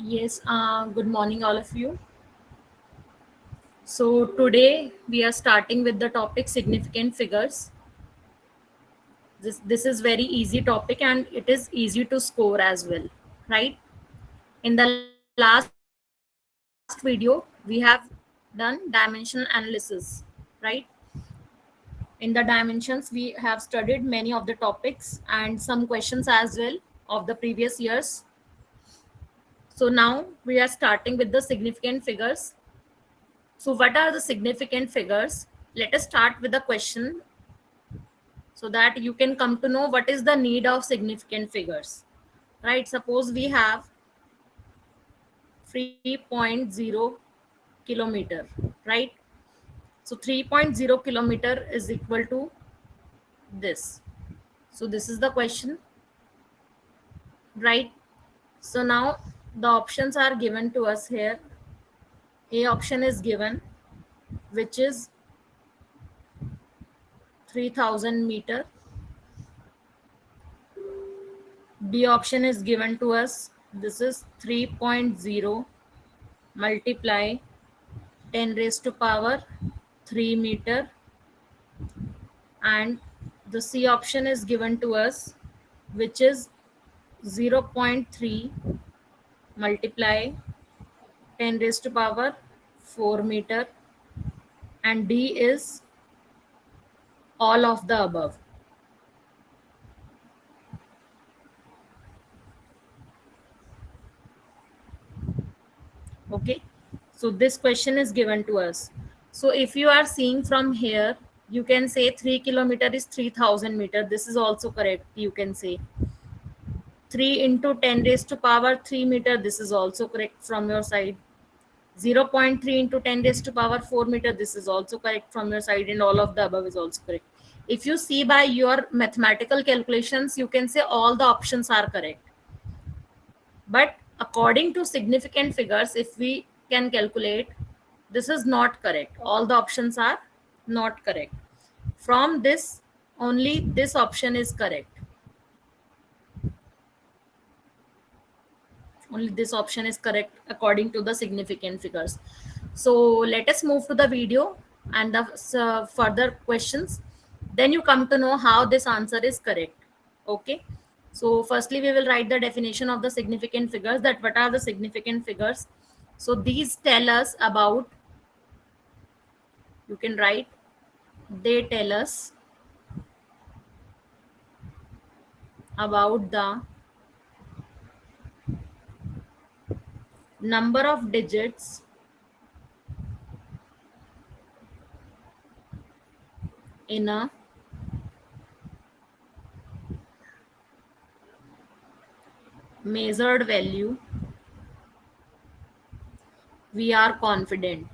Yes, good morning, all of you. So, today we are starting with the topic significant figures. This is very easy topic and it is easy to score as well, right? In the last video, we have done dimension analysis, right? In the dimensions, we have studied many of the topics and some questions as well of the previous years. So, now we are starting with the significant figures. So, what are the significant figures? Let us start with the question so that you can come to know what is the need of significant figures. Right? Suppose we have 3.0 kilometer, right? So, 3.0 kilometer is equal to this. So, this is the question, right? So, now the options are given to us here. A option is given, which is 3000 meter. B option is given to us. This is 3.0 multiply 10 raised to power 3 meter, and the C option is given to us, which is 0.3 multiply 10 raised to power 4 meter, and D is all of the above. Okay, so this question is given to us. So if you are seeing from here, you can say 3 kilometer is 3000 meter. This is also correct. You can say 3 into 10 raised to power 3 meter. This is also correct from your side. 0.3 into 10 raised to power 4 meter. This is also correct from your side, and all of the above is also correct. If you see by your mathematical calculations, you can say all the options are correct. But according to significant figures, if we can calculate, this is not correct. All the options are not correct. From this, only this option is correct. Only this option is correct according to the significant figures. So let us move to the video and the further questions. Then you come to know how this answer is correct. Okay. So firstly, we will write the definition of the significant figures. That what are the significant figures? So these tell us about, you can write, they tell us about the number of digits in a measured value we are confident.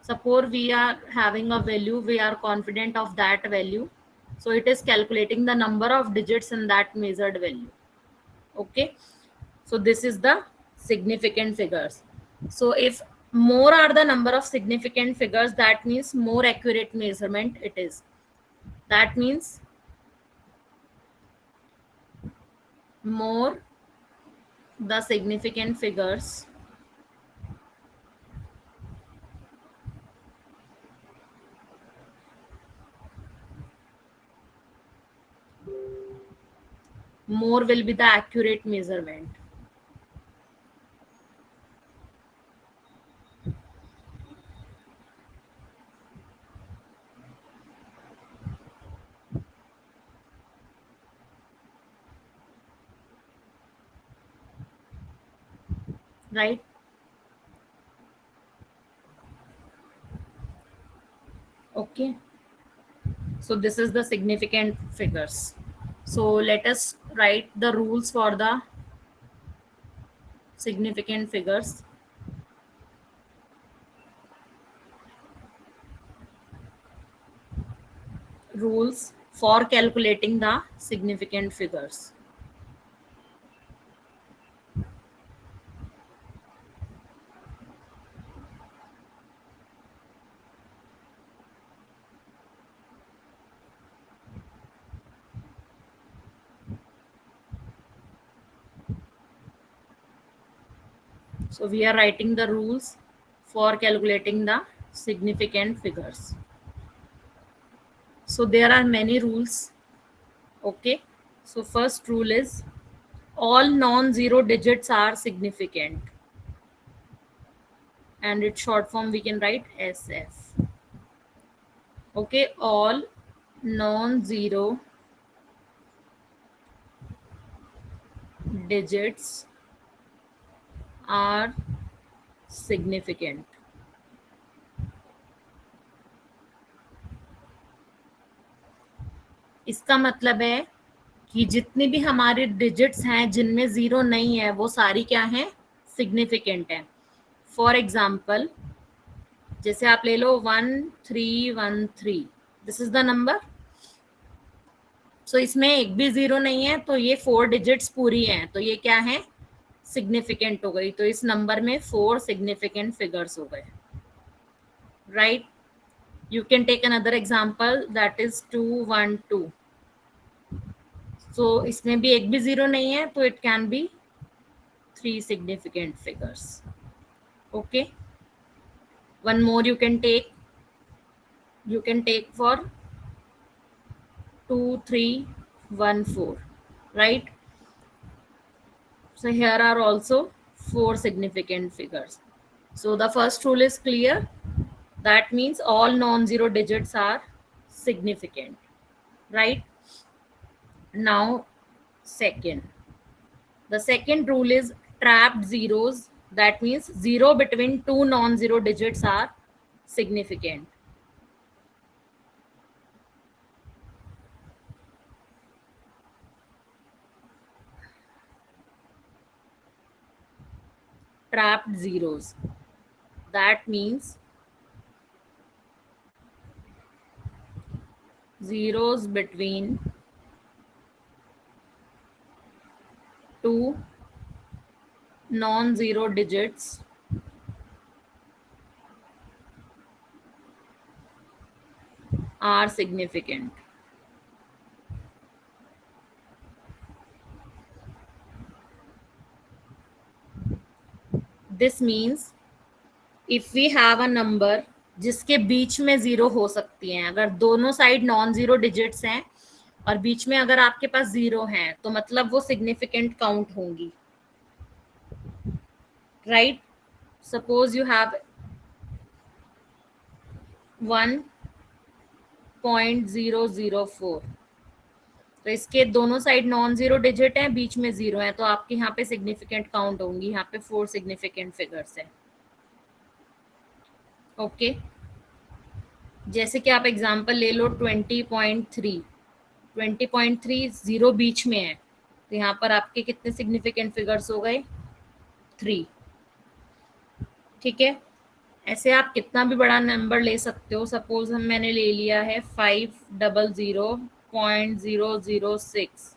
Suppose we are having a value, we are confident of that value. So it is calculating the number of digits in that measured value. Okay. So this is the significant figures. So if more are the number of significant figures, that means more accurate measurement it is. That means more the significant figures, more will be the accurate measurement. Right? Okay. So this is the significant figures. So let us write the rules for the significant figures. Rules for calculating the significant figures. So we are writing the rules for calculating the significant figures. So there are many rules. Okay. So first rule is all non-zero digits are significant, and its short form we can write SF. Okay, all non-zero digits are significant. इसका मतलब है कि जितने भी हमारे digits हैं जिनमें zero नहीं है वो सारी क्या हैं, सिग्निफिकेंट है. फॉर एग्जाम्पल जैसे आप ले लो 1313, दिस इज द नंबर. सो इसमें एक भी जीरो नहीं है तो ये 4 डिजिट्स पूरी हैं, तो ये क्या है, सिग्निफिकेंट हो गई. तो इस नंबर में 4 सिग्निफिकेंट फिगर्स हो गए. Right. You can take another example, that is 212. So इसमें भी एक भी जीरो नहीं है तो it can be 3 significant figures. Okay. One more you can take. You can take for 2314. Right. So here are also 4 significant figures. So the first rule is clear. That means all non-zero digits are significant. Right. Now second. The second rule is trapped zeros. That means zero between two non-zero digits are significant. Trapped zeros. That means zeros between two non-zero digits are significant. This means if we have a number जिसके बीच में zero हो सकती हैं, अगर दोनों side non zero digits हैं और बीच में अगर आपके पास जीरो हैं तो मतलब वो सिग्निफिकेंट काउंट होंगी. राइट. सपोज यू हैव 1.004, तो इसके दोनों साइड नॉन जीरो डिजिट हैं, बीच में जीरो है, तो आपके यहाँ पे सिग्निफिकेंट काउंट होंगी. यहाँ पे 4 सिग्निफिकेंट फिगर्स है. ओके. जैसे कि आप एग्जांपल ले लो 20.3. 20.3 जीरो बीच में है, तो यहाँ पर आपके कितने सिग्निफिकेंट फिगर्स हो गए, 3. ठीक है. ऐसे आप कितना भी बड़ा नंबर ले सकते हो. सपोज मैंने ले लिया है 500.006,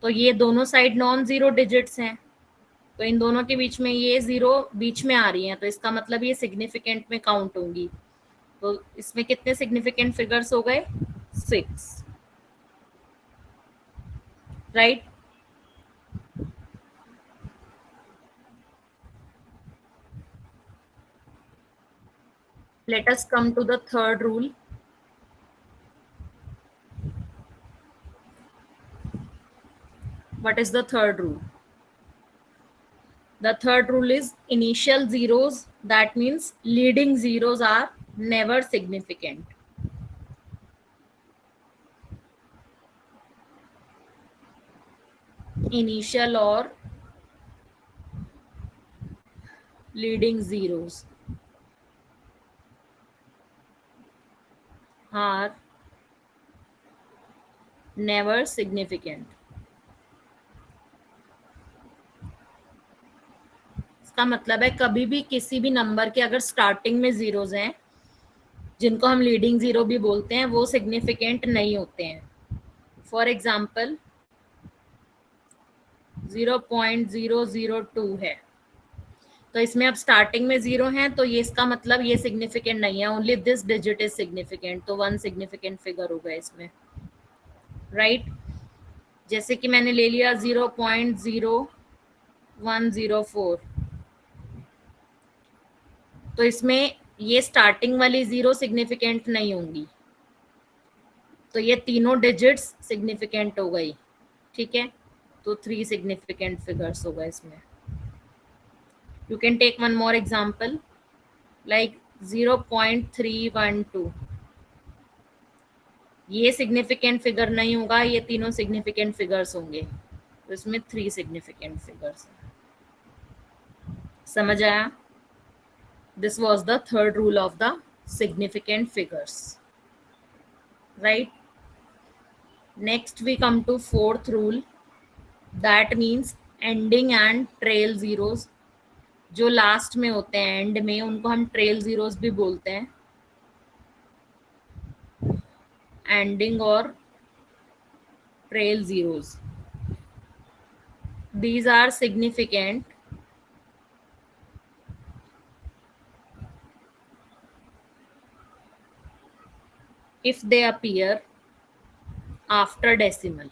तो ये दोनों साइड नॉन जीरो डिजिट्स हैं, तो इन दोनों के बीच में ये जीरो बीच में आ रही हैं, तो इसका मतलब ये सिग्निफिकेंट में काउंट होंगी. तो इसमें कितने सिग्निफिकेंट फिगर्स हो गए, 6. Right. Let us come to the third rule. What is the third rule? The third rule is initial zeros. That means leading zeros are never significant. Initial or leading zeros are never significant. इसका मतलब है कभी भी किसी भी number के अगर starting में जीरोस हैं, जिनको हम लीडिंग जीरो भी बोलते हैं, वो सिग्निफिकेंट नहीं होते हैं. फॉर एग्जाम्पल 0.002 है, तो इसमें अब स्टार्टिंग में जीरो है, तो ये इसका मतलब ये सिग्निफिकेंट नहीं है, only this digit is significant, तो 1 सिग्निफिकेंट फिगर हो गया इसमें. राइट. जैसे कि मैंने ले लिया 0.0104, तो इसमें ये स्टार्टिंग वाली 0 सिग्निफिकेंट नहीं होंगी, तो ये तीनों डिजिट्स सिग्निफिकेंट हो गई, ठीक है। तो 3 सिग्निफिकेंट फिगर्स हो गए इसमें। You can take one more example like 0.312, ये सिग्निफिकेंट फिगर नहीं होगा, ये तीनों सिग्निफिकेंट फिगर्स होंगे, तो इसमें 3 सिग्निफिकेंट फिगर्स। समझ आया? This was the third rule of the significant figures, right. Next we come to fourth rule, that means ending and trail zeros. जो लास्ट में होते हैं, एंड में, उनको हम ट्रेल जीरोस भी बोलते हैं। एंडिंग और trail zeros, these are significant if they appear after decimal.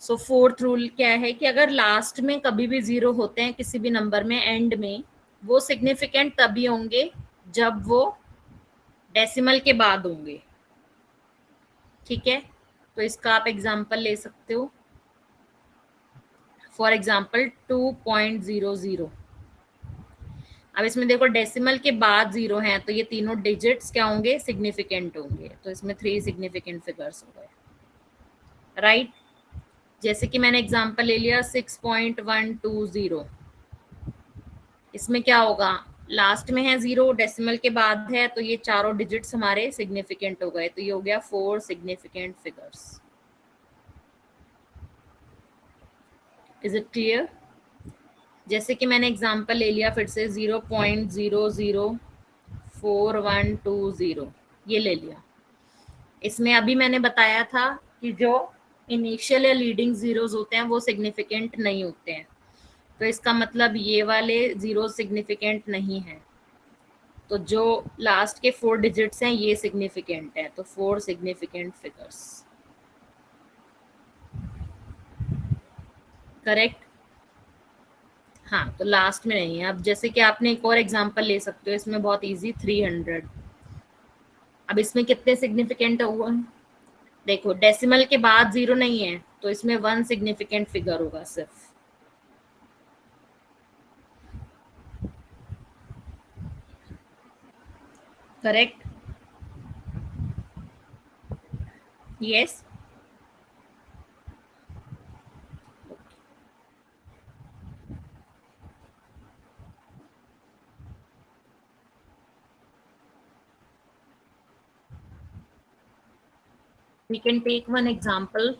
So fourth rule क्या है कि अगर लास्ट में कभी भी 0 होते हैं किसी भी नंबर में, एंड में, वो सिग्निफिकेंट तभी होंगे जब वो डेसिमल के बाद होंगे, ठीक है। तो इसका आप एग्जांपल ले सकते हो। For example 2.00। अब इसमें देखो डेसिमल के बाद 0 हैं, तो ये तीनों डिजिट्स क्या होंगे? सिग्निफिकेंट होंगे, तो इसमें 3 सिग्निफिकेंट फिगर्स हो गए, राइट। जैसे कि मैंने एग्जांपल ले लिया 6.120, इसमें क्या होगा? लास्ट में है 0, डेसिमल के बाद है, तो ये चारों डिजिट्स हमारे सिग्निफिकेंट हो गए, तो ये हो गया 4 significant figures. Is it clear? जैसे कि मैंने एग्जांपल ले लिया फिर से 0.004120, ये ले लिया। इसमें अभी मैंने बताया था कि जो इनिशियल या लीडिंग जीरोस होते हैं वो सिग्निफिकेंट नहीं होते हैं, तो इसका मतलब ये वाले जीरो सिग्निफिकेंट नहीं है, तो जो लास्ट के 4 डिजिट्स हैं ये सिग्निफिकेंट है, तो 4 सिग्निफिकेंट फिगर्स, करेक्ट। हाँ, तो लास्ट में नहीं है। अब जैसे कि आपने एक और एग्जांपल ले सकते हो, इसमें बहुत इजी 300। अब इसमें कितने सिग्निफिकेंट हुआ? देखो डेसिमल के बाद 0 नहीं है, तो इसमें 1 सिग्निफिकेंट फिगर होगा सिर्फ, correct. Yes. We can take one example.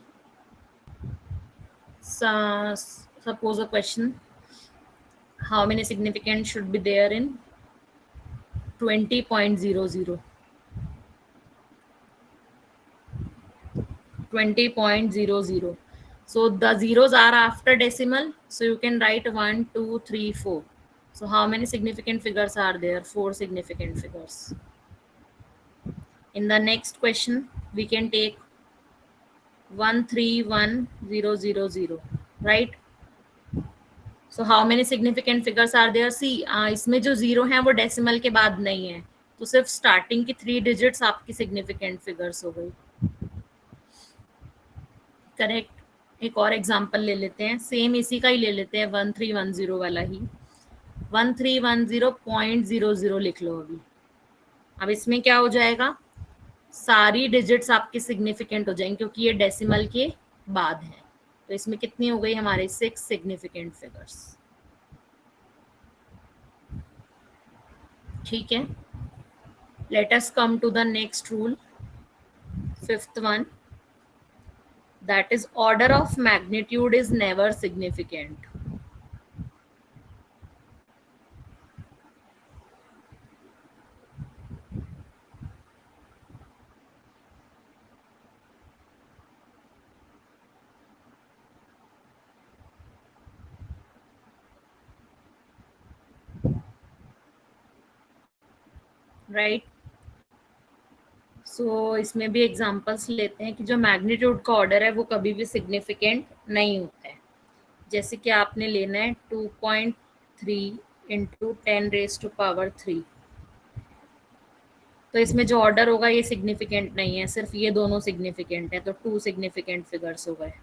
Suppose a question: how many significant should be there in 20.00? 20.00. So the zeros are after decimal. So you can write 1, 2, 3, 4. So how many significant figures are there? 4 significant figures. In the next question, we can take 131000, right? So how many significant figures are there? See, इसमें जो 0 है वो decimal के बाद नहीं है, तो सिर्फ स्टार्टिंग की 3 डिजिट्स आपकी सिग्निफिकेंट फिगर्स हो गई, करेक्ट। एक और एग्जांपल ले लेते हैं, सेम इसी का ही ले लेते हैं, 1310 वाला ही। 1310.00 लिख लो अभी। अब इसमें क्या हो जाएगा? सारी डिजिट्स आपकी सिग्निफिकेंट हो जाएंगी क्योंकि ये डेसिमल के बाद है, तो इसमें कितनी हो गई हमारे? 6 सिग्निफिकेंट फिगर्स, ठीक है। Let us come to the next rule, fifth one, that is order of magnitude is never significant. Right? इसमें भी एग्जांपल्स लेते हैं कि जो मैग्नीट्यूड का ऑर्डर है वो कभी भी सिग्निफिकेंट नहीं होता है। जैसे कि आपने लेना है 2.3 इंटू 10⁻³ तो इसमें जो ऑर्डर होगा ये सिग्निफिकेंट नहीं है, सिर्फ ये दोनों सिग्निफिकेंट है, तो 2 सिग्निफिकेंट फिगर्स हो गए।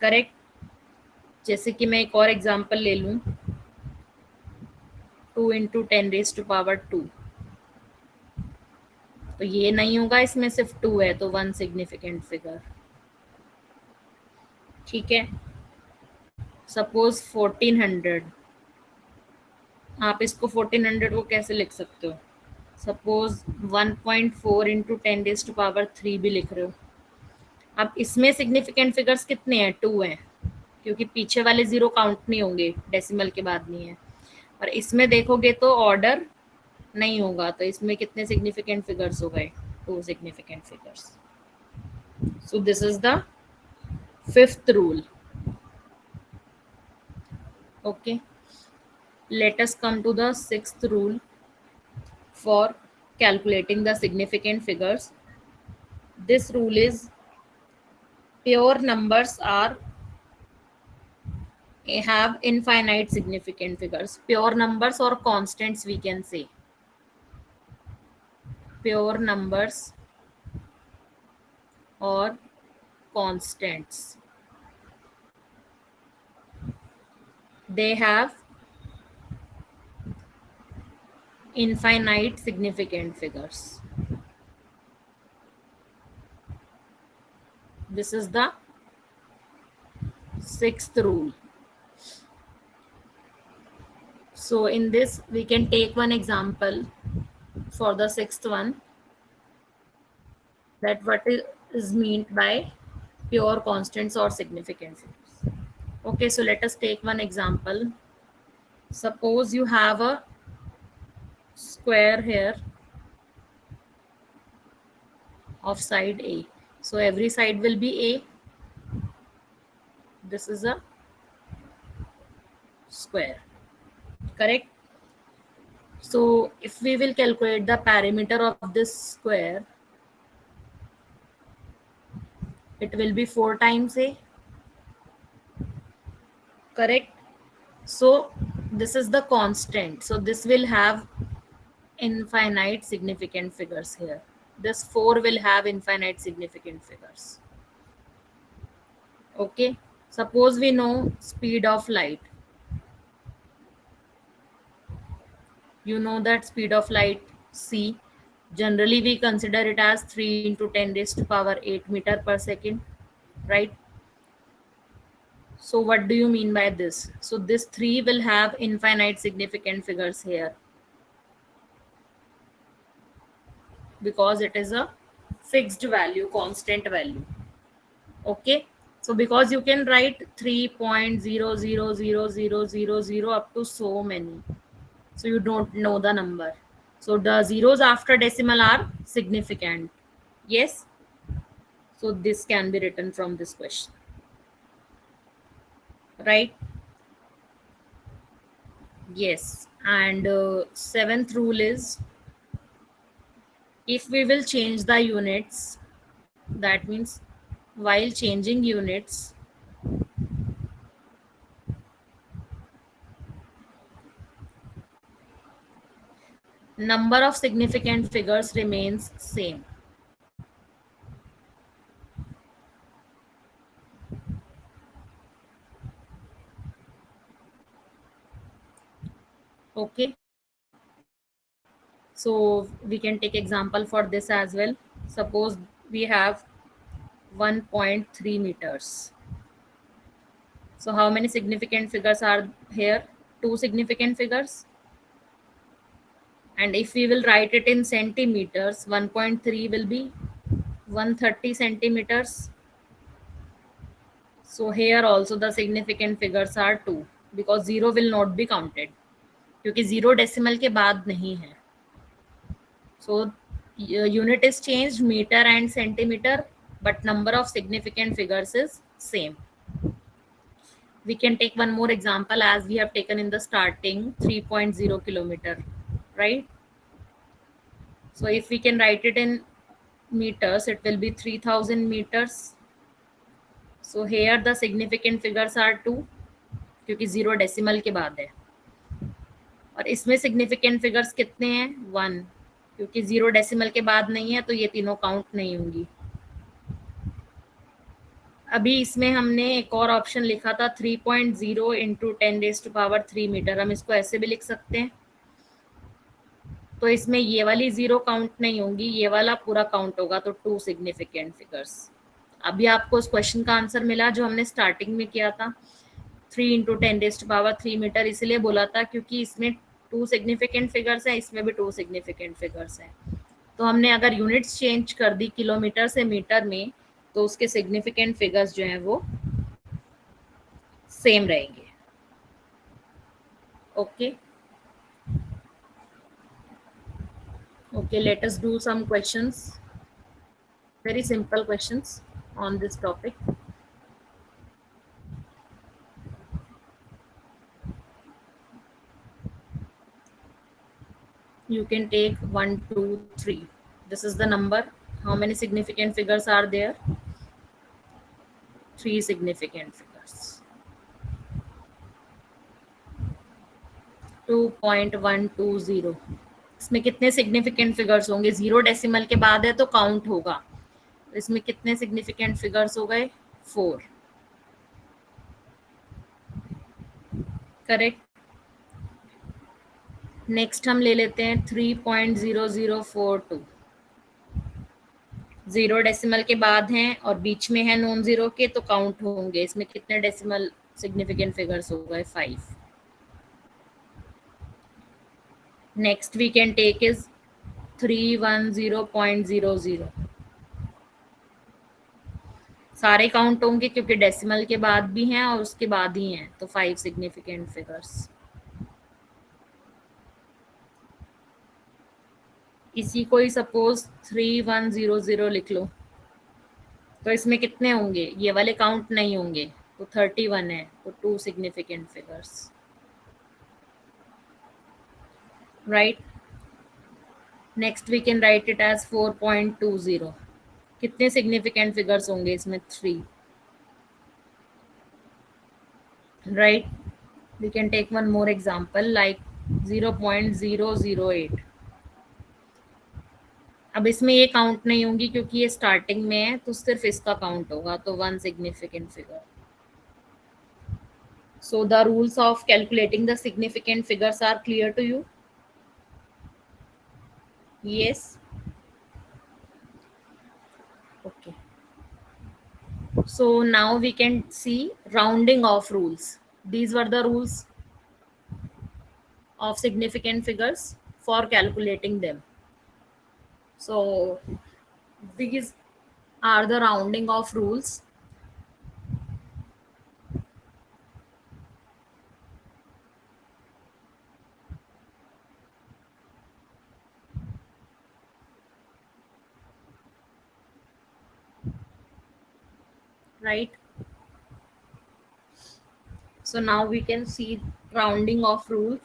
करेक्ट। जैसे कि मैं एक और एग्जांपल ले लूं, 2 इंटू 10⁻², तो ये नहीं होगा, इसमें सिर्फ 2 है, तो 1 सिग्निफिकेंट फिगर। ठीक है। सपोज 1400, आप इसको 1400 को कैसे लिख सकते हो? सपोज 1.4 इंटू 10⁻³ भी लिख रहे हो। अब इसमें सिग्निफिकेंट फिगर्स कितने हैं? 2 हैं, क्योंकि पीछे वाले जीरो काउंट नहीं होंगे, डेसिमल के बाद नहीं है। और इसमें देखोगे तो ऑर्डर नहीं होगा, तो इसमें कितने सिग्निफिकेंट फिगर्स हो गए? 2 significant figures. So this is the 5th rule. Okay, let us come to the 6th rule for calculating the significant figures. This rule is pure numbers are have infinite significant figures. Pure numbers or constants, we can say. Pure numbers or constants, they have infinite significant figures. This is the 6th rule. So in this we can take one example for the 6th one, that what is meant by pure constants or significant figures. Okay, so let us take one example. Suppose you have a square here of side A. So every side will be A. This is a square. Correct? So if we will calculate the perimeter of this square, it will be 4 times A. Correct? So this is the constant. So this will have infinite significant figures here. This 4 will have infinite significant figures. Okay. Suppose we know speed of light. You know that speed of light c, generally we consider it as 3 into 10⁸ meter per second, right? So what do you mean by this? So this 3 will have infinite significant figures here, because it is a fixed value, constant value. Okay, so because you can write 3.000000 up to so many, so you don't know the number. So the zeros after decimal are significant. Yes. So this can be written from this question, right? Yes. And 7th rule is, if we will change the units, that means while changing units, number of significant figures remains same. Okay, so we can take example for this as well. Suppose we have 1.3 meters. So how many significant figures are here? 2 significant figures. And if we will write it in centimeters, 1.3 will be 130 centimeters. So here also the significant figures are 2, because 0 will not be counted, क्योंकि 0 decimal के बाद नहीं है. So unit is changed, meter and centimeter, but number of significant figures is same. We can take one more example, as we have taken in the starting 3.0 kilometer, right? So if we can write it in meters, it will be 3000 meters. So here the significant figures are 2, क्योंकि 0 decimal के बाद है, और इसमें significant figures कितने हैं? 1, क्योंकि 0 decimal के बाद नहीं है तो ये तीनों काउंट नहीं होंगी। अभी इसमें हमने एक और ऑप्शन लिखा था 3.0 इंटू 10⁻³ मीटर, हम इसको ऐसे भी लिख सकते हैं। तो इसमें ये वाली 0 काउंट नहीं होंगी, ये वाला पूरा काउंट होगा, तो 2 सिग्निफिकेंट फिगर्स। अभी आपको उस क्वेश्चन का आंसर मिला जो हमने स्टार्टिंग में किया था, 3 इंटू 10⁻³ मीटर, इसलिए बोला था क्योंकि इसमें 2 सिग्निफिकेंट फिगर्स हैं, इसमें भी 2 सिग्निफिकेंट फिगर्स हैं। तो हमने अगर यूनिट्स चेंज कर दी किलोमीटर से मीटर में, तो उसके सिग्निफिकेंट फिगर्स जो हैं वो सेम रहेंगे। Okay okay, let us do some questions, very simple questions on this topic. You can take 1 2 3, this is the number. How many significant figures are there? 3 significant figures. 2.120, इसमें कितने significant figures होंगे? 0 decimal के बाद है तो count होगा, तो इसमें कितने सिग्निफिकेंट फिगर्स हो गए? 4, करेक्ट। नेक्स्ट हम ले लेते हैं 3.0042, 0 डेसिमल के बाद हैं और बीच में है नॉन जीरो के, तो काउंट होंगे। इसमें कितने डेसिमल सिग्निफिकेंट फिगर्स हो गए? 5। Next we can take is 310.00, सारे काउंट होंगे क्योंकि डेसिमल के बाद भी हैं और उसके बाद ही हैं, तो 5 सिग्निफिकेंट फिगर्स। इसी को ही सपोज 3100 लिख लो, तो इसमें कितने होंगे? ये वाले काउंट नहीं होंगे, तो 31 है, तो 2 significant figures, right. Next we can write it as 4.20, कितने सिग्निफिकेंट फिगर्स होंगे? इसमें 3, right. We can take one more example like 0.008, अब इसमें ये काउंट नहीं होंगी क्योंकि ये स्टार्टिंग में है, तो सिर्फ इसका काउंट होगा, तो 1 significant figure. So the rules of calculating the significant figures are clear to you? Yes. Okay. So now we can see rounding off rules. These were the rules of significant figures for calculating them. So these are the rounding off rules. Right. So now we can see rounding off rules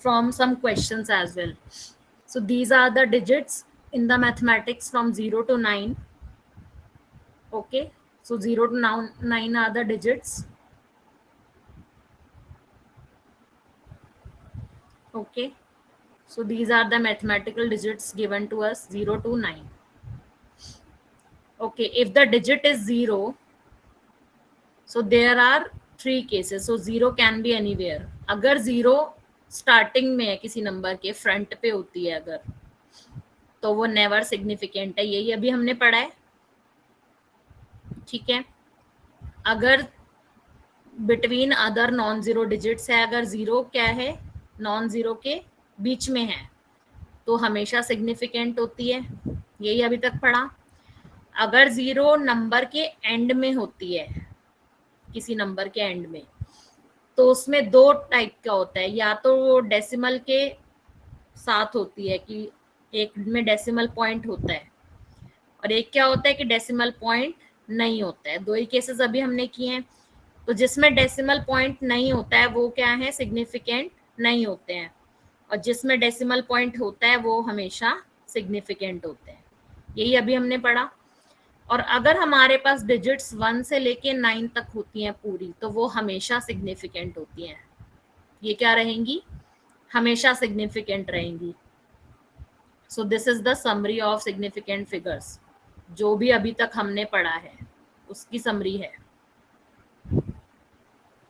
from some questions as well. So these are the digits in the mathematics from 0 to 9. Okay, so 0 to 9 are the digits. Okay, so these are the mathematical digits given to us, 0 to 9. Okay, if the digit is 0, so there are 3 cases. So 0 can be anywhere. अगर 0 starting में है, किसी number के front पे होती है अगर, तो वो नेवर सिग्निफिकेंट है, यही अभी हमने पढ़ा है, ठीक है। अगर between other non zero digits है, अगर 0 क्या है, नॉन जीरो के बीच में है, तो हमेशा सिग्निफिकेंट होती है, यही अभी तक पढ़ा। अगर 0 नंबर के एंड में होती है, किसी नंबर के एंड में, तो उसमें 2 टाइप का होता है, या तो वो डेसिमल के साथ होती है कि एक में डेसिमल पॉइंट होता है, और एक क्या होता है कि डेसिमल पॉइंट नहीं होता है। 2 ही केसेस अभी हमने किए हैं। तो जिसमें डेसिमल पॉइंट नहीं होता है वो क्या है, सिग्निफिकेंट नहीं होते हैं, और जिसमें डेसिमल पॉइंट होता है वो हमेशा सिग्निफिकेंट होते हैं। यही अभी हमने पढ़ा। और अगर हमारे पास डिजिट्स 1 से लेके 9 तक होती हैं पूरी, तो वो हमेशा सिग्निफिकेंट होती हैं। ये क्या रहेंगी? हमेशा सिग्निफिकेंट रहेंगी। So this is the summary of significant figures. जो भी अभी तक हमने पढ़ा है उसकी समरी है।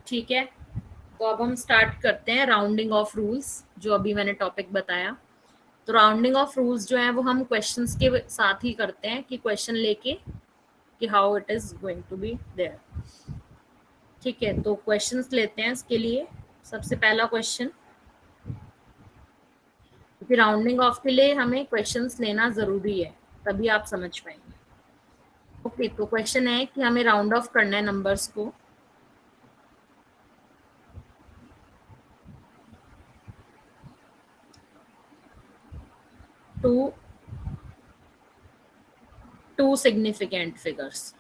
ठीक है, तो अब हम स्टार्ट करते हैं राउंडिंग ऑफ रूल्स, जो अभी मैंने टॉपिक बताया। तो राउंडिंग ऑफ रूल्स जो है वो हम क्वेश्चंस के साथ ही करते हैं, कि क्वेश्चन लेके कि how it is going to be there. ठीक है, तो क्वेश्चंस लेते हैं इसके लिए। सबसे पहला क्वेश्चन, क्योंकि राउंडिंग ऑफ के लिए हमें क्वेश्चंस लेना जरूरी है, तभी आप समझ पाएंगे। ओके, तो क्वेश्चन है कि हमें राउंड ऑफ करना है नंबर्स को। Two significant figures.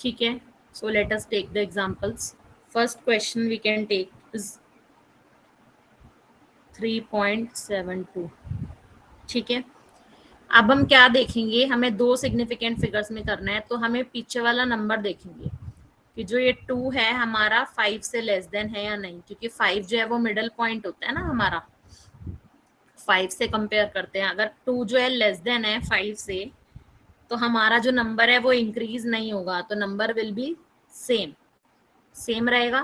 ठीक है, so let us take the examples. First question we can take is 3.72. ठीक है, अब हम क्या देखेंगे, हमें दो सिग्निफिकेंट फिगर्स में करना है, तो हमें पीछे वाला नंबर देखेंगे कि जो ये 2 है हमारा 5 से लेस देन है या नहीं, क्योंकि 5 जो है वो मिडल पॉइंट होता है ना हमारा। 5 से कंपेयर करते हैं, अगर 2 जो है लेस देन है 5 से, तो हमारा जो नंबर है वो इंक्रीज नहीं होगा, तो number will be same. Same रहेगा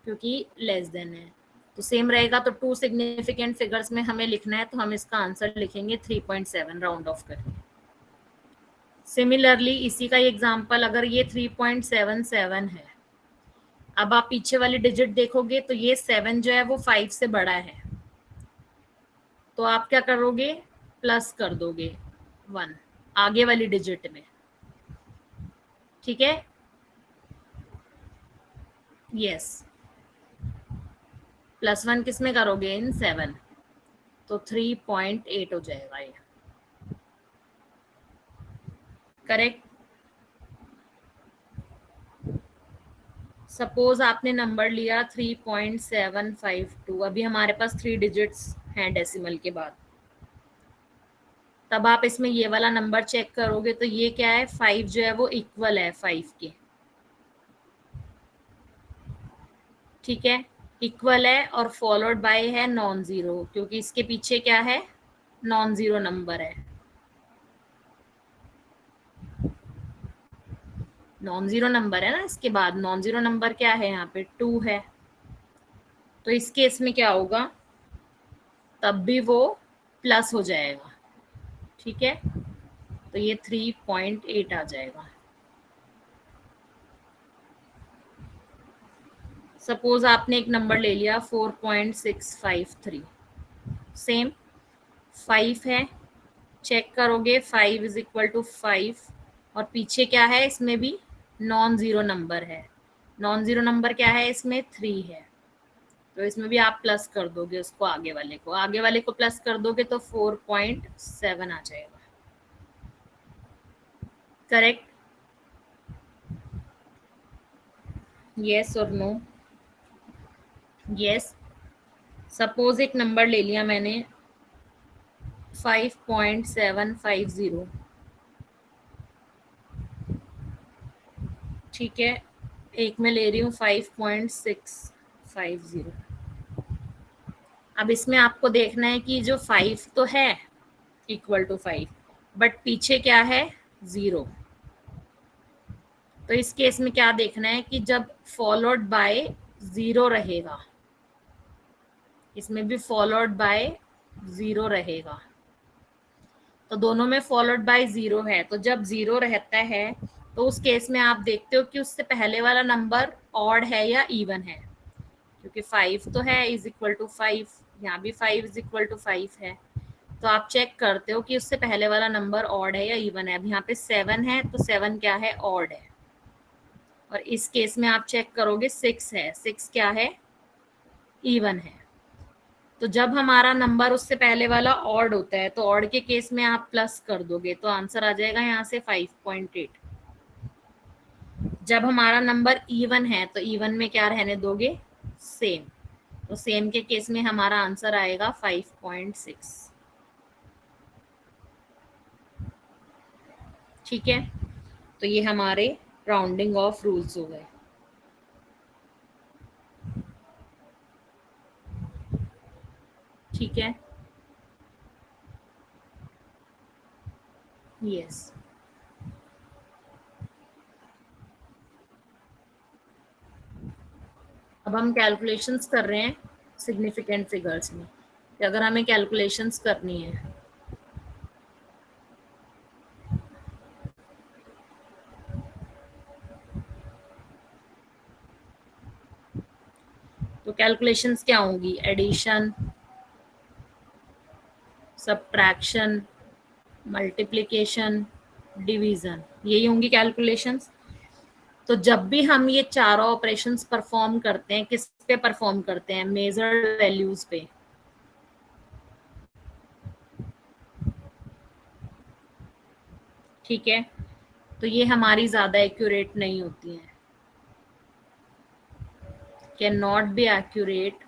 क्योंकि लेस देन है, तो सेम रहेगा। तो टू सिग्निफिकेंट फिगर्स में हमें लिखना है, तो हम इसका आंसर लिखेंगे 3.7 राउंड ऑफ करके। सिमिलरली इसी का एग्जांपल, अगर ये 3.77 है, अब आप पीछे वाली डिजिट देखोगे तो ये 7 जो है वो 5 से बड़ा है, तो आप क्या करोगे, प्लस कर दोगे 1 आगे वाली डिजिट में। ठीक है, यस, +1 किस में करोगे, इन 7, तो 3.8 हो जाएगा ये। करेक्ट। सपोज आपने नंबर लिया 3.752, अभी हमारे पास 3 डिजिट्स हैं डेसिमल के बाद, तब आप इसमें ये वाला नंबर चेक करोगे तो ये क्या है, 5 जो है वो इक्वल है 5 के। ठीक है, इक्वल है और फॉलोड बाय है नॉन जीरो, क्योंकि इसके पीछे क्या है, नॉन जीरो नंबर है। नॉन जीरो नंबर है ना, इसके बाद नॉन जीरो नंबर क्या है, यहाँ पे 2 है, तो इस केस में क्या होगा, तब भी वो प्लस हो जाएगा। ठीक है, तो ये 3.8 आ जाएगा। सपोज आपने एक नंबर ले लिया 4.653, सेम 5 है, चेक करोगे 5 इज इक्वल टू 5, और पीछे क्या है, इसमें भी नॉन जीरो नंबर है। नॉन जीरो नंबर क्या है, इसमें 3 है, तो इसमें भी आप प्लस कर दोगे उसको, आगे वाले को प्लस कर दोगे तो 4.7 आ जाएगा। करेक्ट, यस और नो? यस। सपोज एक नंबर ले लिया मैंने 5.750, ठीक है, एक मैं ले रही हूँ 5.650। अब इसमें आपको देखना है कि जो 5 तो है इक्वल टू 5, बट पीछे क्या है, 0। तो इस केस में क्या देखना है कि जब फॉलोड बाय 0 रहेगा, इसमें भी फॉलोड बाय 0 रहेगा, तो दोनों में फॉलोड बाय 0 है, तो जब 0 रहता है तो उस केस में आप देखते हो कि उससे पहले वाला नंबर ऑड है या इवन है, क्योंकि 5 तो है इज इक्वल टू 5, यहाँ भी 5 इज इक्वल टू 5 है, तो आप चेक करते हो कि उससे पहले वाला नंबर ऑड है या इवन है। अब यहाँ पे 7 है, तो 7 क्या है, ऑड है, और इस केस में आप चेक करोगे 6 है, 6 क्या है, इवन है। तो जब हमारा नंबर उससे पहले वाला ऑड होता है, तो ऑड के केस में आप प्लस कर दोगे, तो आंसर आ जाएगा यहाँ से 5.8। जब हमारा नंबर इवन है तो इवन में क्या रहने दोगे, सेम। तो सेम के केस में हमारा आंसर आएगा 5.6। ठीक है, तो ये हमारे राउंडिंग ऑफ रूल्स हो गए। ठीक है, यस। अब हम कैलकुलेशंस कर रहे हैं सिग्निफिकेंट फिगर्स में, कि अगर हमें कैलकुलेशंस करनी है तो कैलकुलेशंस क्या होंगी, एडिशन, सब्ट्रैक्शन, मल्टीप्लिकेशन, डिवीजन, यही होंगी कैलकुलेशंस। तो जब भी हम ये चारों ऑपरेशंस परफॉर्म करते हैं, किस पे परफॉर्म करते हैं, मेजर्ड वैल्यूज पे। ठीक है, तो ये हमारी ज्यादा एक्यूरेट नहीं होती हैं, कैन नॉट बी एक्यूरेट,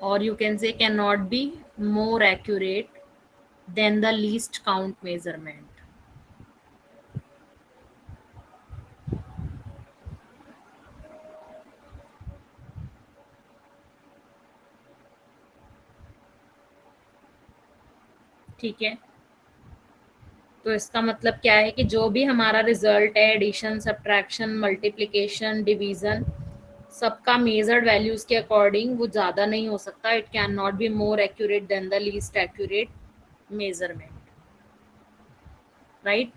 और you can say cannot be more accurate than the least count measurement. ठीक है, तो इसका मतलब क्या है कि जो भी हमारा रिजल्ट है, एडिशन, सब्ट्रैक्शन, मल्टीप्लिकेशन, डिवीजन, सबका मेजर्ड वैल्यूज के अकॉर्डिंग वो ज्यादा नहीं हो सकता, it can not be more accurate then the least accurate measurement, right.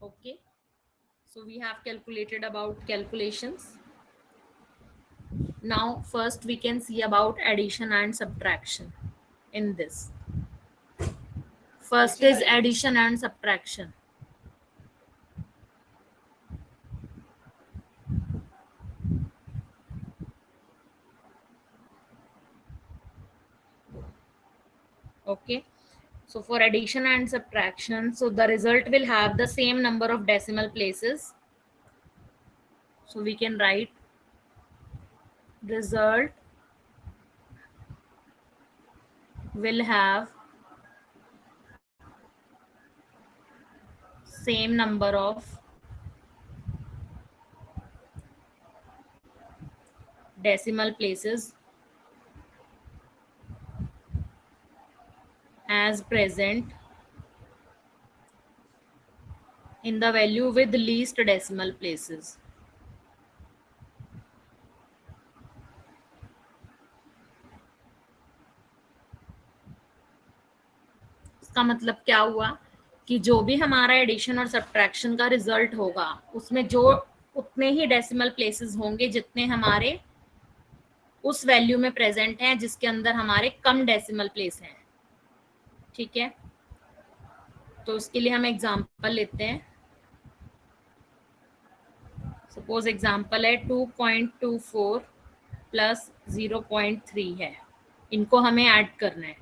Okay, so we have calculated about calculations. Now first we can see about addition and subtraction in this. First is addition and subtraction. Okay, so for addition and subtraction, so the result will have the same number of decimal places. So we can write result will have same number of decimal places as present in the value with least decimal places. इसका मतलब क्या हुआ कि जो भी हमारा addition और subtraction का रिजल्ट होगा उसमें जो उतने ही डेसिमल प्लेसेस होंगे जितने हमारे उस वैल्यू में प्रेजेंट हैं जिसके अंदर हमारे कम डेसिमल प्लेस हैं। ठीक है, तो उसके लिए हम एग्जांपल लेते हैं। सपोज एग्जांपल है 2.24 प्लस 0.3 है, इनको हमें ऐड करना है।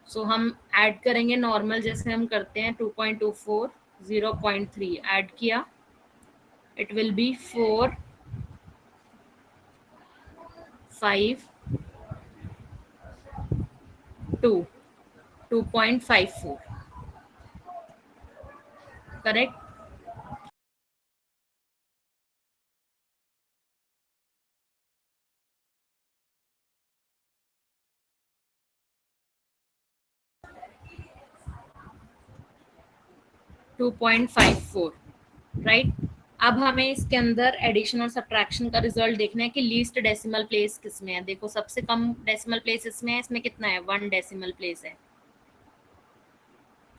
सो हम ऐड करेंगे नॉर्मल जैसे हम करते हैं, 2.24 0.3 ऐड किया, it will B 4 5 2 2.54, correct. 2.54, right. अब हमें इसके अंदर एडिशन और सब्ट्रैक्शन का रिजल्ट देखना है कि लीस्ट डेसिमल प्लेस किसमें है। देखो सबसे कम डेसिमल प्लेस इसमें है, इसमें कितना है, 1 डेसिमल प्लेस है।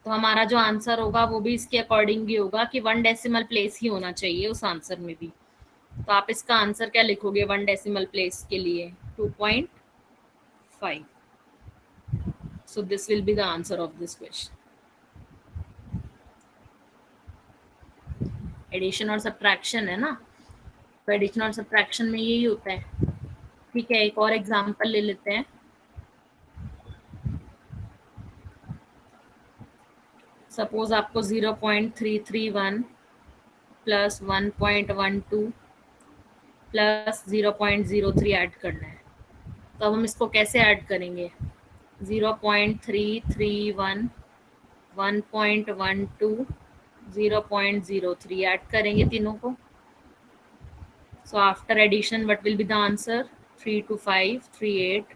तो हमारा जो आंसर होगा वो भी इसके अकॉर्डिंग ही होगा कि 1 डेसिमल प्लेस ही होना चाहिए उस आंसर में भी। तो आप इसका आंसर क्या लिखोगे 1 डेसिमल प्लेस के लिए? 2.5। So this will be the answer of this question. Addition और सब्ट्रैक्शन है ना, तो एडिशन और सब्ट्रैक्शन में यही होता है। ठीक है, एक और एग्जांपल ले लेते हैं। सपोज आपको 0.331 प्लस 1.12 प्लस 0.03 ऐड करना है। तो अब हम इसको कैसे ऐड करेंगे? 0.331, 1.12, 0.03 ऐड करेंगे तीनों को। So after addition, what will be the answer? 3 to 5, 3, 8,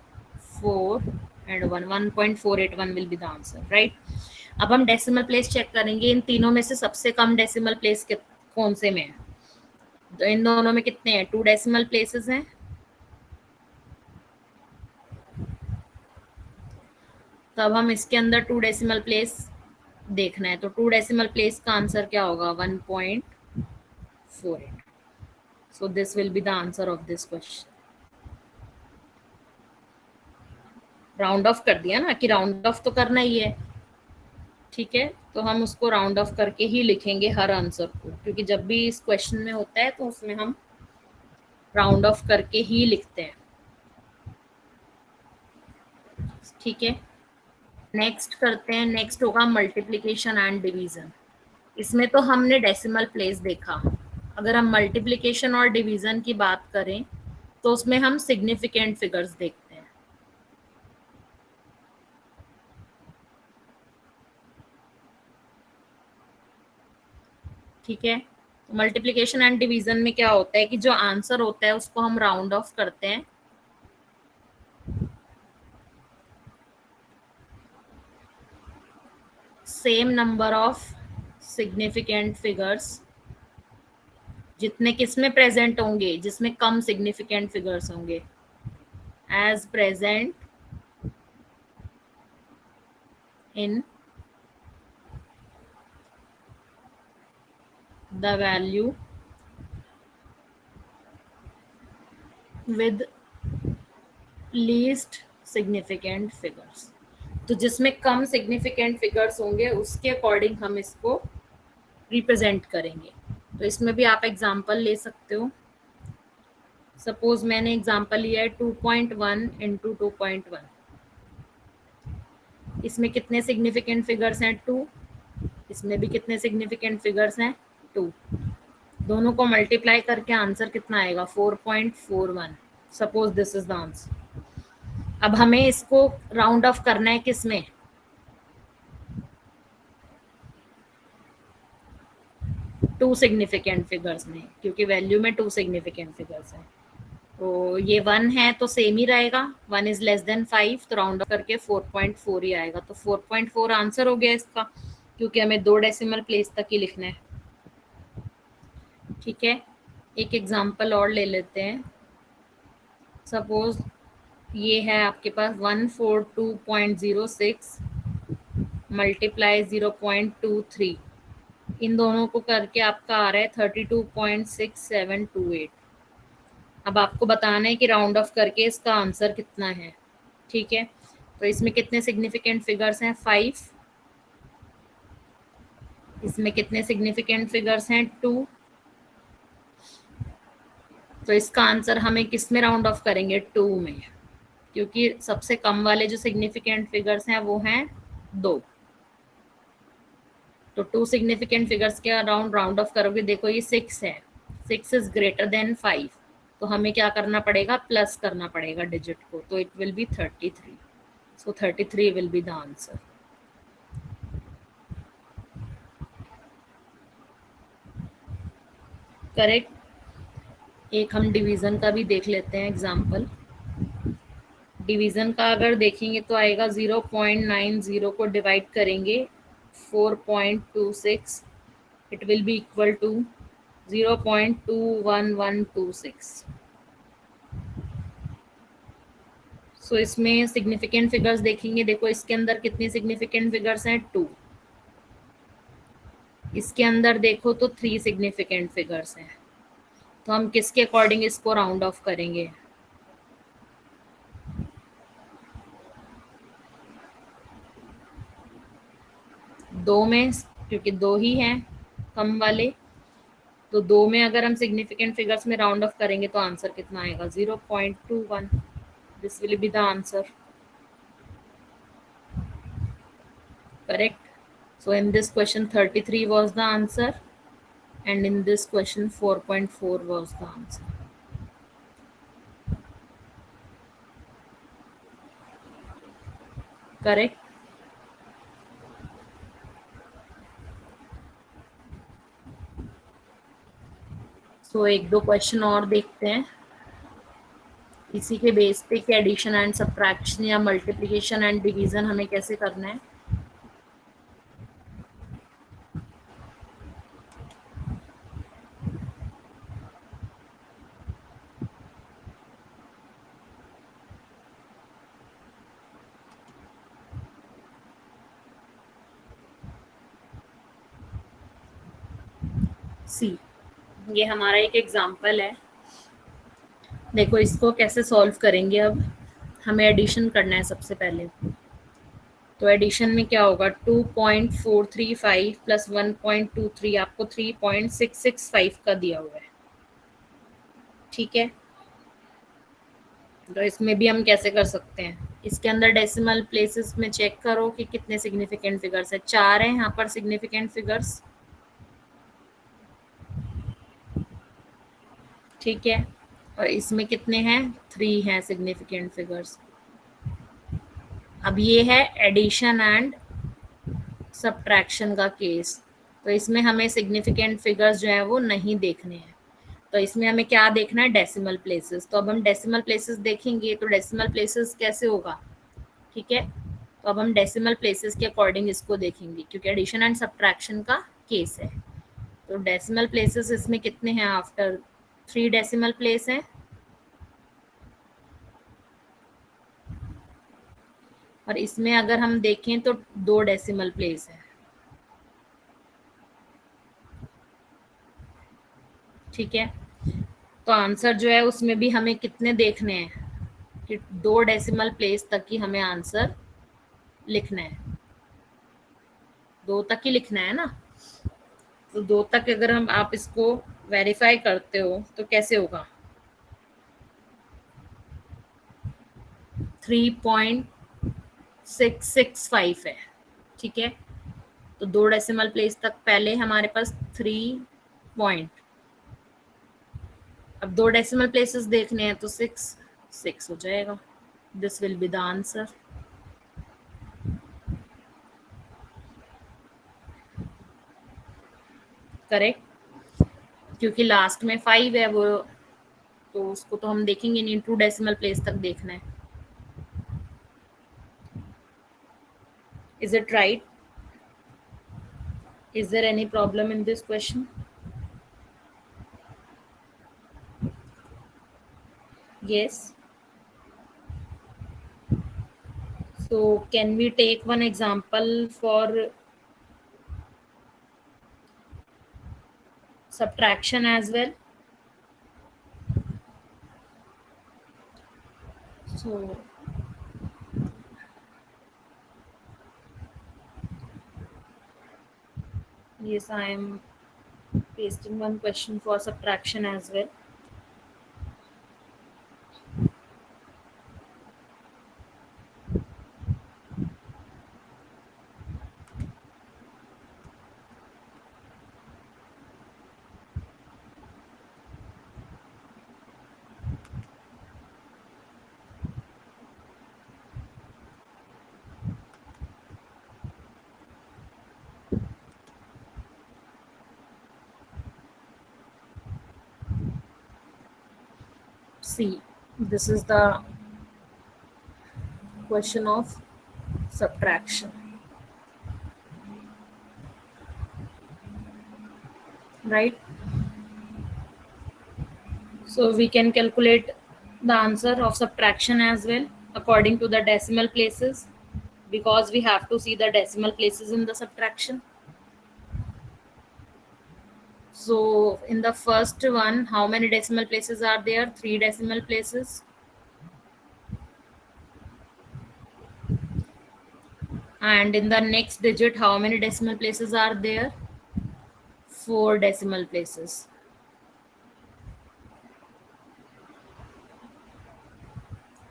4 and 1, 1.481 will be the answer, right? अब हम डेसिमल प्लेस चेक करेंगे। इन तीनों में से सबसे कम डेसिमल प्लेस कौन से में है? तो इन दोनों में कितने हैं? 2 डेसिमल प्लेसेस हैं। तो अब हम इसके अंदर 2 डेसिमल प्लेस देखना है। तो 2 डेसिमल प्लेस का आंसर क्या होगा? 1.48। सो this will be the answer of this question. Round of कर दिया ना, कि राउंड ऑफ तो करना ही है। ठीक है, तो हम उसको राउंड ऑफ करके ही लिखेंगे हर आंसर को, क्योंकि जब भी इस क्वेश्चन में होता है तो उसमें हम राउंड ऑफ करके ही लिखते हैं। ठीक है, नेक्स्ट करते हैं। नेक्स्ट होगा मल्टीप्लिकेशन एंड डिवीजन। इसमें तो हमने डेसिमल प्लेस देखा। अगर हम मल्टीप्लिकेशन और डिवीजन की बात करें तो उसमें हम सिग्निफिकेंट फिगर्स देखते हैं। ठीक है, मल्टीप्लिकेशन एंड डिवीजन में क्या होता है कि जो आंसर होता है उसको हम राउंड ऑफ करते हैं। Same number of significant figures जितने किसमें प्रेजेंट होंगे, जिसमें कम सिग्निफिकेंट फिगर्स होंगे, as present in the value with least significant figures. तो जिसमें कम सिग्निफिकेंट फिगर्स होंगे उसके अकॉर्डिंग हम इसको रिप्रेजेंट करेंगे। तो इसमें भी आप एग्जांपल ले सकते हो। सपोज मैंने एग्जांपल लिया है 2.1 इंटू 2.1। इसमें कितने सिग्निफिकेंट फिगर्स हैं? 2। इसमें भी कितने सिग्निफिकेंट फिगर्स हैं? 2। दोनों को मल्टीप्लाई करके आंसर कितना आएगा? 4.41। Suppose this is the answer. अब हमें इसको राउंड ऑफ करना है किसमें? 2 सिग्निफिकेंट फिगर्स में, क्योंकि वैल्यू में 2 सिग्निफिकेंट फिगर्स हैं। तो ये 1 है तो सेम ही रहेगा। 1 इज लेस देन 5, तो राउंड ऑफ करके 4.4 ही आएगा। तो 4.4 आंसर हो गया इसका, क्योंकि हमें 2 डेसिमल प्लेस तक ही लिखना है। ठीक है, एक एग्जांपल और ले लेते हैं। सपोज ये है आपके पास 142.06 मल्टीप्लाई 0.23। इन दोनों को करके आपका आ रहा है 32.6728। अब आपको बताना है कि राउंड ऑफ करके इसका आंसर कितना है। ठीक है, तो इसमें कितने सिग्निफिकेंट फिगर्स हैं? 5। इसमें कितने सिग्निफिकेंट फिगर्स हैं? 2। तो इसका आंसर हमें किस में राउंड ऑफ करेंगे? 2 में, क्योंकि सबसे कम वाले जो सिग्निफिकेंट फिगर्स हैं वो हैं 2। तो 2 सिग्निफिकेंट फिगर्स के अराउंड राउंड ऑफ करोगे। देखो ये 6 है, 6 इज ग्रेटर देन 5, तो हमें क्या करना पड़ेगा? प्लस करना पड़ेगा डिजिट को। तो it will B 33। So 33 will be the answer. Correct. एक हम डिवीजन का भी देख लेते हैं एग्जांपल। डिवीजन का अगर देखेंगे तो आएगा 0.90 को डिवाइड करेंगे 4.26, it will be equal to 0.21126। So इसमें सिग्निफिकेंट फिगर्स देखेंगे। देखो इसके अंदर कितनी सिग्निफिकेंट फिगर्स हैं? 2। इसके अंदर देखो तो 3 सिग्निफिकेंट फिगर्स हैं, तो हम किसके अकॉर्डिंग इसको राउंड ऑफ करेंगे? दो में, क्योंकि दो ही हैं कम वाले, तो दो में अगर हम सिग्निफिकेंट फिगर्स में राउंड ऑफ करेंगे तो आंसर कितना आएगा? 0.21. This will be the answer. Correct. So in this question 33 was the answer, and in this question 4.4 was the answer. Correct. So एक दो क्वेश्चन और देखते हैं इसी के बेस पे कि एडिशन एंड सब्ट्रैक्शन या मल्टीप्लिकेशन एंड डिवीजन हमें कैसे करना है. सी, ये हमारा एक एग्जांपल है. देखो इसको कैसे सॉल्व करेंगे. अब हमें एडिशन करना है सबसे पहले. तो एडिशन में क्या होगा? 2.435 प्लस 1.23 आपको 3.665 का दिया हुआ है. ठीक है, तो इसमें भी हम कैसे कर सकते हैं? इसके अंदर डेसिमल प्लेसेस में चेक करो कि कितने सिग्निफिकेंट फिगर्स है. 4 है यहाँ पर सिग्निफिकेंट फिगर्स. ठीक है, और इसमें कितने हैं? 3 हैं सिग्निफिकेंट फिगर्स. अब ये है एडिशन एंड सब्ट्रैक्शन का केस. तो इसमें हमें सिग्निफिकेंट फिगर्स जो है वो नहीं देखने हैं. तो इसमें हमें क्या देखना है? Decimal places. तो अब हम डेसिमल प्लेसेस देखेंगे. तो डेसिमल प्लेसेस कैसे होगा? ठीक है, तो अब हम डेसिमल प्लेसेस के अकॉर्डिंग इसको देखेंगे क्योंकि एडिशन एंड सब्ट्रैक्शन का केस है. तो डेसिमल प्लेसेस इसमें कितने हैं? आफ्टर 3 डेसिमल प्लेस हैं, और इसमें अगर हम देखें तो 2 डेसिमल प्लेस है. ठीक है, तो आंसर जो है उसमें भी हमें कितने देखने हैं कि 2 डेसिमल प्लेस तक ही हमें आंसर लिखना है. 2 तक ही लिखना है ना. तो 2 तक अगर हम आप इसको वेरीफाई करते हो तो कैसे होगा? 3.665 है. ठीक है, तो 2 डेसिमल प्लेस तक पहले हमारे पास 3 पॉइंट. अब 2 डेसिमल प्लेसेस देखने हैं तो 6 हो जाएगा. This will be the answer. Correct, क्योंकि लास्ट में 5 है वो, तो उसको तो हम देखेंगे नहीं. 2 डेसिमल प्लेस तक देखना है. Is it right? Is there any problem in this question? Yes. So can we take one example for subtraction as well? So yes, I am pasting one question for subtraction as well. See, this is the question of subtraction, right? So we can calculate the answer of subtraction as well according to the decimal places, because we have to see the decimal places in the subtraction. So in the first one, how many decimal places are there? 3 decimal places. And in the next digit, how many decimal places are there? 4 decimal places.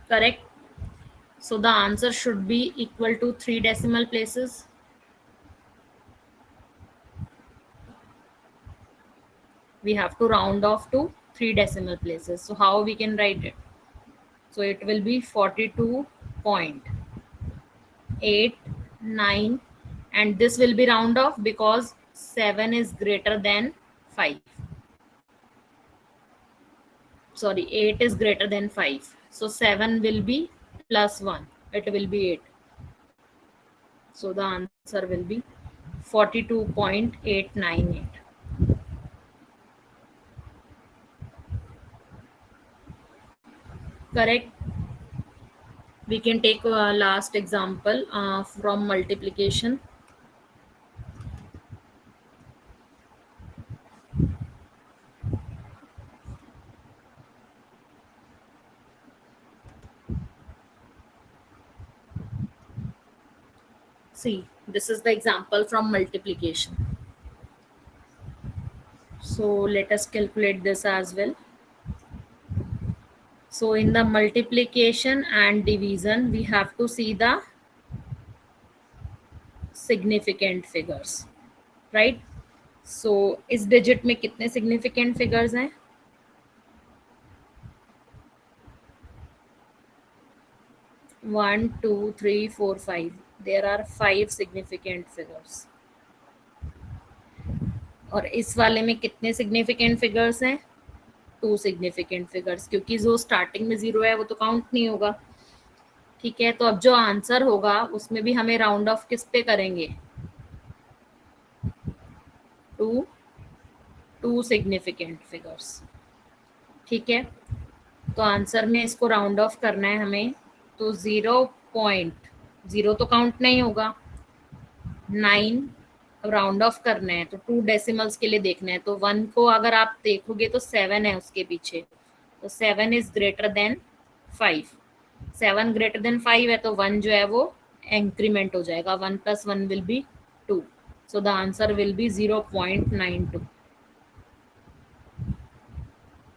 Correct? So the answer should be equal to 3 decimal places. We have to round off to 3 decimal places. So how we can write it? So it will be 42.89, and this will be round off because 7 is greater than 5. Sorry, 8 is greater than 5. So 7 will be plus 1. It will be 8. So the answer will be 42.898. Correct. We can take a last example from multiplication. See, this is the example from multiplication. So let us calculate this as well. So in the multiplication and division, we have to see the significant figures, right? So इस digit में कितने significant figures हैं? 1, 2, 3, 4, 5. There are 5 significant figures. और इस वाले में कितने significant figures हैं? 2 significant figures, क्योंकि जो स्टार्टिंग में 0 है वो तो काउंट नहीं होगा. ठीक है, तो अब जो आंसर होगा उसमें भी हमें राउंड ऑफ किस पे करेंगे? Two significant figures. ठीक है, तो आंसर में इसको राउंड ऑफ करना है हमें. तो 0.0 तो काउंट नहीं होगा. 9 राउंड ऑफ करना है तो 2 डेसिमल्स के लिए देखना है. तो 1 को अगर आप देखोगे तो 7 है उसके पीछे. तो 7 is greater than 5. 7 greater than 5 है तो 1 जो है वो इंक्रीमेंट हो जाएगा. 1 + 1 will be 2. So the answer will be 0.92.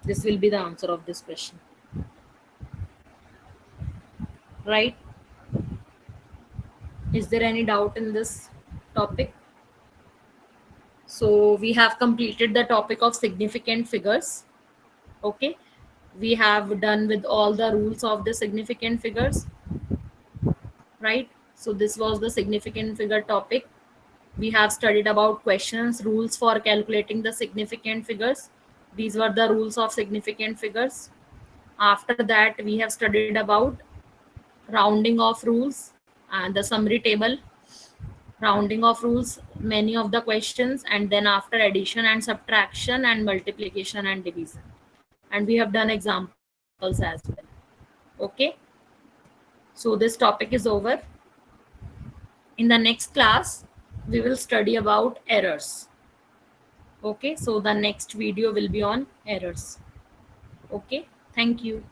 This will be the answer of this question. Right? Is there any doubt in this topic? So we have completed the topic of significant figures. Okay. We have done with all the rules of the significant figures. Right? So this was the significant figure topic. We have studied about questions, rules for calculating the significant figures. These were the rules of significant figures. After that, we have studied about rounding off rules and the summary table, rounding off rules, many of the questions, and then after addition and subtraction and multiplication and division. And we have done examples as well. Okay. So this topic is over. In the next class, we will study about errors. Okay, so the next video will be on errors. Okay, thank you.